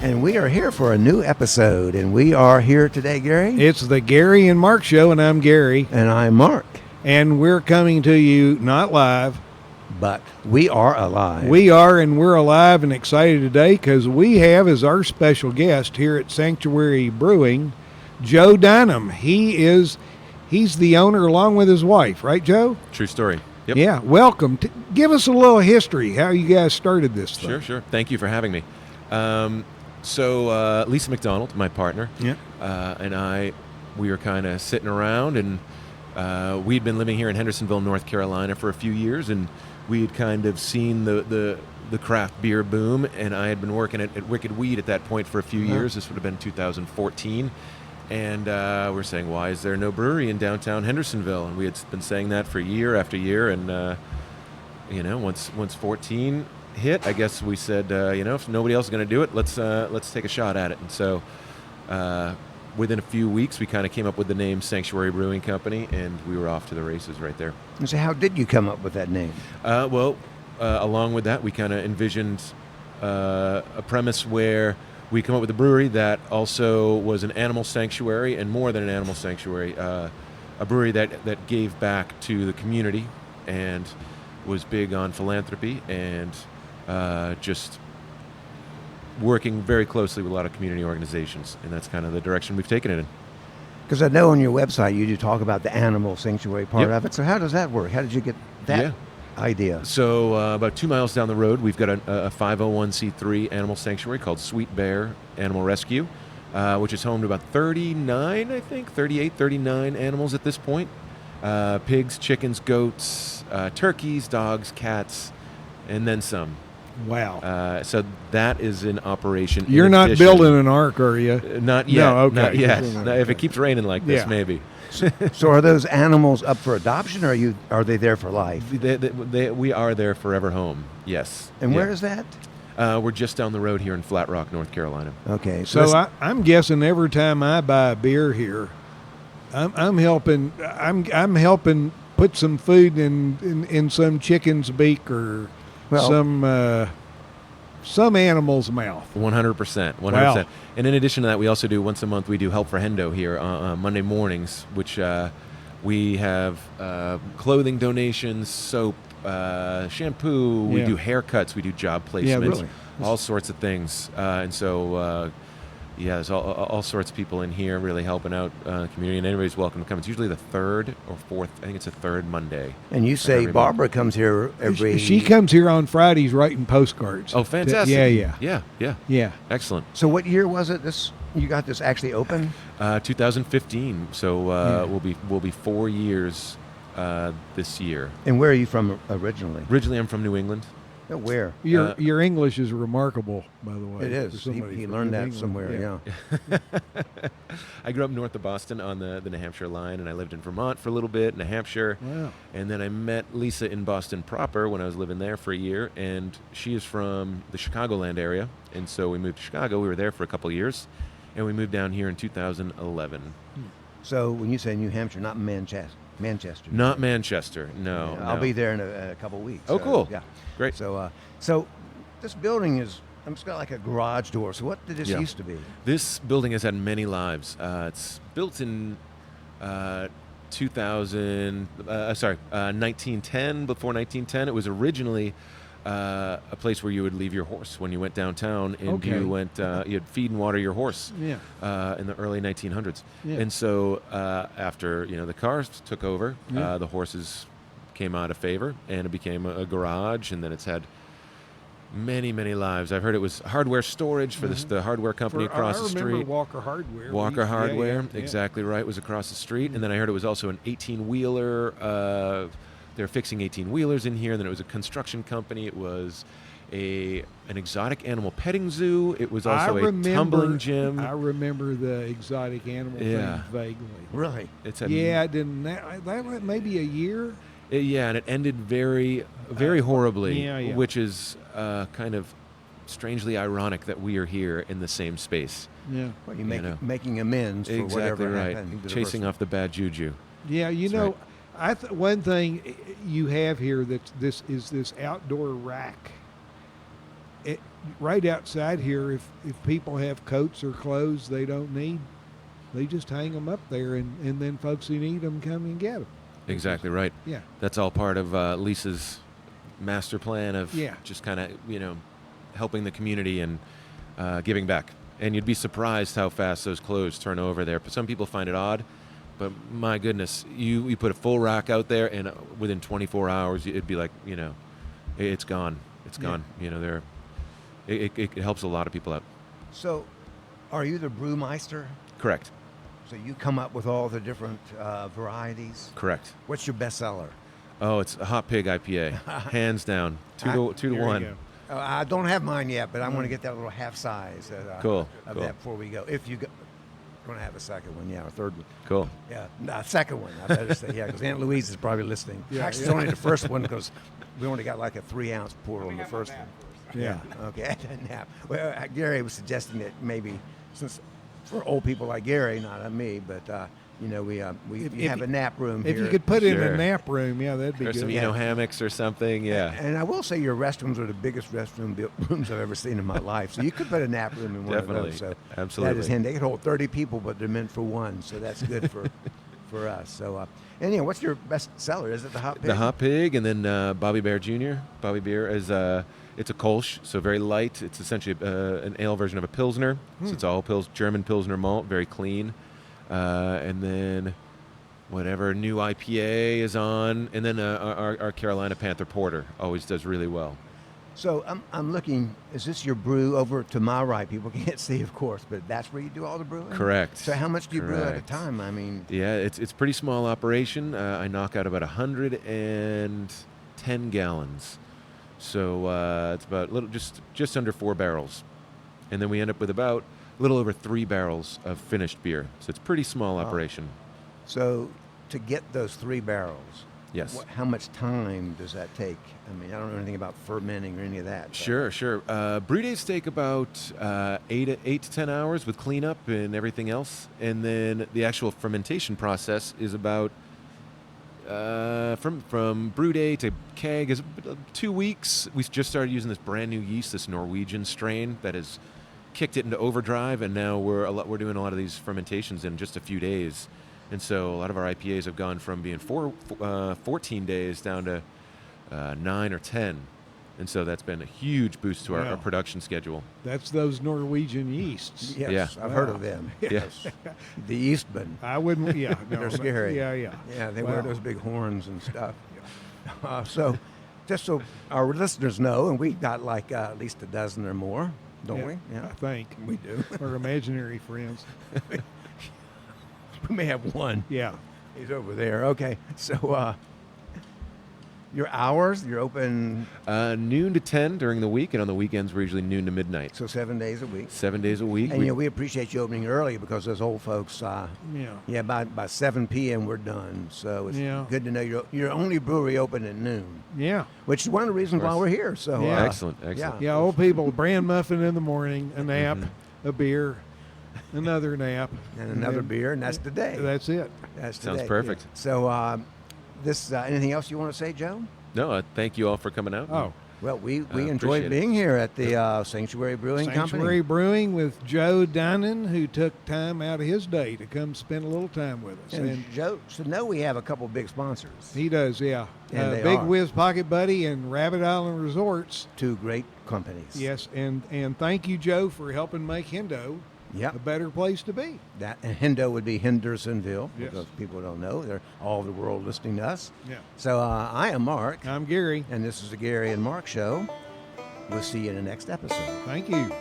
And we are here for a new episode, and we are here today, Gary. It's the Gary and Mark Show, and I'm Gary. And I'm Mark. And we're coming to you not live. But we are alive. We are, and we're alive and excited today because we have as our special guest here at Sanctuary Brewing, Joe Dinan. He's the owner along with his wife, right, Joe? True story. Yep. Yeah, welcome. Give us a little history, how you guys started this thing. Sure. Thank you for having me. So Lisa McDonald, my partner, and I, we were kind of sitting around, and we'd been living here in Hendersonville, North Carolina for a few years, and we had kind of seen the craft beer boom, and I had been working at Wicked Weed at that point for a few years. This would have been 2014, and we're saying, why is there no brewery in downtown Hendersonville? And we had been saying that for year after year, and once 14 hit, I guess we said, if nobody else is going to do it, let's take a shot at it. And so within a few weeks, we kind of came up with the name Sanctuary Brewing Company, and we were off to the races right there. And so how did you come up with that name? Along with that, we kind of envisioned a premise where we come up with a brewery that also was an animal sanctuary, and more than an animal sanctuary, a brewery that gave back to the community and was big on philanthropy and just working very closely with a lot of community organizations, and that's kind of the direction we've taken it in. Because I know on your website you do talk about the animal sanctuary part Yep. of it. So how does that work? How did you get that idea? So about 2 miles down the road, we've got a 501c3 animal sanctuary called Sweet Bear Animal Rescue, which is home to about 39 animals at this point. Pigs, chickens, goats, turkeys, dogs, cats, and then some. Wow. So that is in operation. You're not building an ark, are you? Not yet. No, okay. Not yet. If it keeps raining like this, maybe. So are those animals up for adoption, or are they there for life? We are their forever home, yes. And where is that? We're just down the road here in Flat Rock, North Carolina. Okay. So I'm guessing every time I buy a beer here, I'm helping put some food in some chicken's beak or some animal's mouth. 100%. Wow. And in addition to that, we also do once a month, we do Help for Hendo here on Monday mornings, which we have clothing donations, soap, shampoo, we do haircuts, we do job placements, all sorts of things. And so, there's all sorts of people in here really helping out the community, and anybody's welcome to come. It's usually the third or fourth, I think it's the third Monday. And you say Barbara comes here every... She comes here on Fridays writing postcards. Oh, fantastic. Yeah. Excellent. So what year was it you got this actually open? 2015. So we'll be 4 years this year. And where are you from originally? Originally, I'm from New England. Oh, where? Your English is remarkable, by the way. It is. He learned that England, somewhere, yeah. I grew up north of Boston on the New Hampshire line, and I lived in Vermont for a little bit, New Hampshire. Wow. And then I met Lisa in Boston proper when I was living there for a year, and she is from the Chicagoland area, and so we moved to Chicago. We were there for a couple of years, and we moved down here in 2011. So when you say New Hampshire, not Manchester. Not Manchester, no. I'll be there in a couple of weeks. Oh, cool. Yeah. Great. So this building it's got like a garage door. So what did this used to be? This building has had many lives. It's built in 1910. Before 1910, it was originally a place where you would leave your horse when you went downtown, and you'd feed and water your horse. In the early 1900s. And so after the cars took over, the horses came out of favor, and it became a garage, and then it's had many lives. I've heard it was hardware storage for the hardware company across the street. I remember Walker Hardware. Walker Hardware, exactly right, was across the street. And then I heard it was also an 18-wheeler. They're fixing 18-wheelers in here. And then it was a construction company. It was an exotic animal petting zoo. It was also a tumbling gym. I remember the exotic animal thing vaguely. Really? That maybe a year. And it ended very, very horribly, Yeah. which is kind of strangely ironic that we are here in the same space. Yeah. Well, making amends for exactly whatever right. happened. Chasing off the bad juju. Yeah, Right. one thing you have here this outdoor rack. right outside here, if people have coats or clothes they don't need, they just hang them up there, and then folks who need them come and get them. Exactly right. Yeah. That's all part of Lisa's master plan of just kind of, helping the community and giving back. And you'd be surprised how fast those clothes turn over there. Some people find it odd, but my goodness, you put a full rack out there, and within 24 hours, it'd be like, it's gone. It's gone. It helps a lot of people out. So, are you the brewmeister? Correct. So you come up with all the different varieties? Correct. What's your bestseller? Oh, it's a Hot Pig IPA, hands down, two to one. I don't have mine yet, but I'm going to get that little half size Cool. of that before we go. If you go, going to have a second one, or third one. Coll. Yeah, no, second one. I better say, because Aunt Louise is probably listening. Yeah, Actually, it's only the first one because we only got like a 3-ounce pour on the first one. Yeah. Okay, nap. Well, Gary was suggesting that maybe since for old people like Gary, not me, but we have a nap room here. If you could put in Sure. a nap room, that'd be Or good. some, hammocks or something. Yeah. And I will say your restrooms are the biggest rooms I've ever seen in my life. So you could put a nap room in one Definitely. of those. So Absolutely. that is handy. They could hold 30 people, but they're meant for one. So that's good for us. So, what's your best seller? Is it the Hot Pig? The Hot Pig, and then Bobby Bear Jr. Bobby Beer is it's a Kolsch, so very light. It's essentially an ale version of a Pilsner. So it's all German Pilsner malt, very clean. And then whatever new IPA is on, and then our Carolina Panther Porter always does really well. So I'm looking. Is this your brew over to my right? People can't see, of course, but that's where you do all the brewing. Correct. So how much do you brew at a Correct. time? I mean, Yeah, it's pretty small operation. I knock out about 110 gallons. So it's about just under 4 barrels, and then we end up with about a little over 3 barrels of finished beer. So it's pretty small operation. so to get those 3 barrels, Yes. how much time does that take? I mean, I don't know anything about fermenting or any of that. but- Sure. Brew days take about 8 to 10 hours with cleanup and everything else, and then the actual fermentation process is about from brew day to keg is 2 weeks. We just started using this brand new yeast, this Norwegian strain that has kicked it into overdrive, and now we're doing a lot of these fermentations in just a few days. And so a lot of our IPAs have gone from being 14 days down to 9 or 10. And so that's been a huge boost to our Wow. production schedule. That's those Norwegian yeasts. Yes, Yeah. I've heard of them. Yes, the Eastman. I wouldn't. Yeah, no, They're scary. Yeah. Yeah, they Wow. wear those big horns and stuff. So, just so our listeners know, and we got like at least a dozen or more, don't Yeah, we? I think we do. our imaginary friends. We may have one. Yeah. He's over there. Okay, so your hours, you're open Noon to 10 during the week, and on the weekends we're usually noon to midnight. so 7 days a week. 7 days a week. And we appreciate you opening early because those old folks. Yeah. By 7 p.m. we're done. So it's Yeah. good to know you're only brewery open at noon, Yeah. which is one of the reasons why course. we're here. So Yeah. Excellent. Yeah. Yeah. Old people, bran muffin in the morning, a nap, a beer, another nap, and another then beer, and that's today. That's it. That's Sounds today. perfect. So this anything else you want to say, Joe? No, thank you all for coming out. Oh, Well, we enjoyed appreciate it. being here at the Sanctuary Brewing Sanctuary Company. Brewing with Joe Dinan, who took time out of his day to come spend a little time with us. And Joe, so now we have a couple big sponsors. He does, yeah. And they Big are. Whiz Pocket Buddy and Rabbit Island Resorts. Two great companies. Yes, and thank you, Joe, for helping make Hendo Yep. a better place to be. That and Hendo would be Hendersonville Yes. because people don't know. They're all over the world listening to us. Yeah. So I am Mark, I'm Gary. and this is the Gary and Mark Show. We'll see you in the next episode. Thank you.